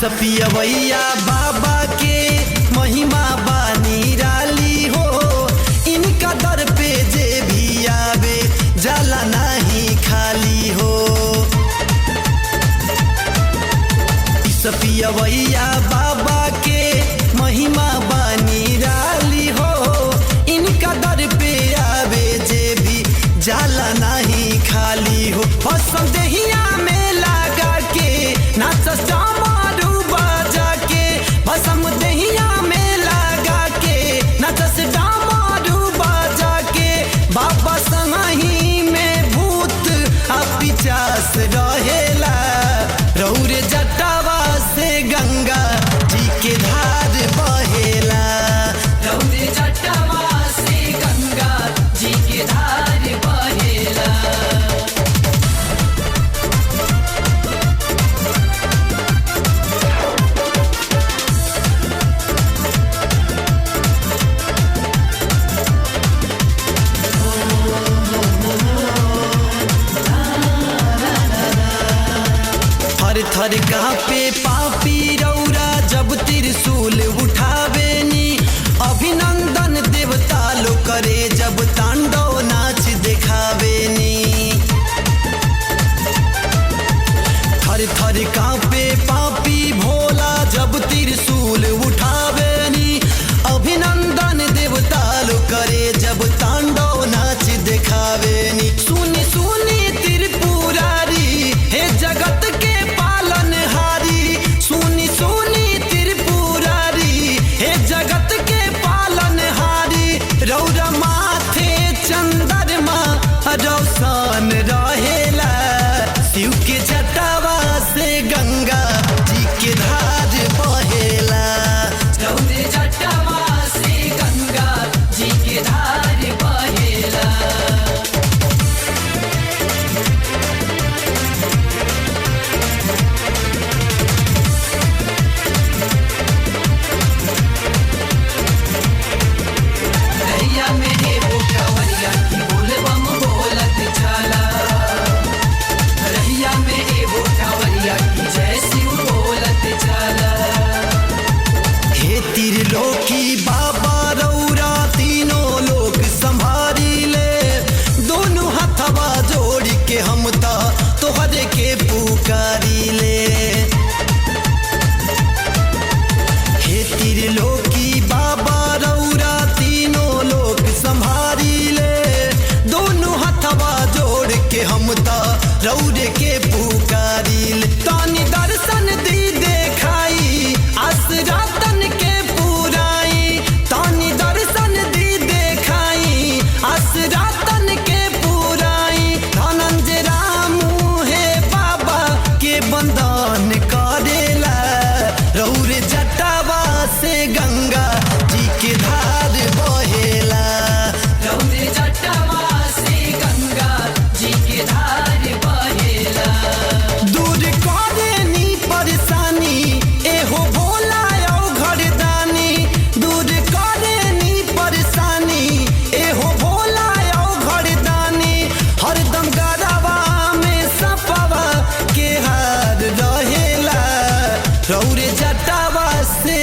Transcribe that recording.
सपियवैया बाबा के महिमा बानी राली हो। इनका दर पे जे भी आवे जाला नहीं खाली हो। सपियवैया बाबा के महिमा बानी राली हो। इनका दर पे आवे जे भी जाला नहीं खाली हो। संदेहिया में लगा के नाच डामारू बाजा के, भसम देहिया में लगा के नाच डामारू बाजा के। बाबा संगही में भूत आ पिचास रहेला। रौरे जटावा से गंगा जी के धार बहेला। रौरे जटावा से गंगा जी के धार बहेला। थर थर कांपे पापी रौरा जब त्रिशूल उठावेनी। अभिनंदन देवता लो करे जब तांडव नाच दिखावेनी। थर थर कांपे पापी भोला जब त्रिशूल उठावेनी। अभिनंदन देवता लो करे जब तांडव नाच दिखावेनी। सुनी सुनी त्रिपुरारी हे जगत के पालनहारी। सुनी सुनी त्रिपुरारी हे जगत के पालनहारी। रौरा माथे चंद्रमा रौशन रहेला। शिव के जटावा से गंगा जी के धार बहेला। रौरे जटावा से गंगा जी के धार बहेला। रैया मेरे बोकवरिया की बोल बम बोलत चला। रैया मेरे बोकवरिया की जय शिव बोलत चला। हे त्रिलोकी बाबा रौरा तीनों लोक संभारी ले। दोनों हथवा जोड़ के हम तोहरे के पुकारी ले। हे त्रिलोकी बाबा रौरा तीनों लोक संभारी ले। दोनों हथवा जोड़ के हम रौरे के पुकारी ले। तानी दर्शन दी देखाई आसरा तन के पुराई। तानी दर्शन दी देखाई आसरा तन के पुराई। धनंजय रामू हे बाबा के बंदन करेला। रौरे जटावा से गंगा जी के धार बहेला। रौरे जटावा से गंगा जी के धार बहेला। दूर करेनी परेशानी एहो भोला आओ घरदानी। दूर करेनी परेशानी एहो भोला आओ घरदानी। हरदम गरबा में सपवा के हार रहेला। रौरे जटावा से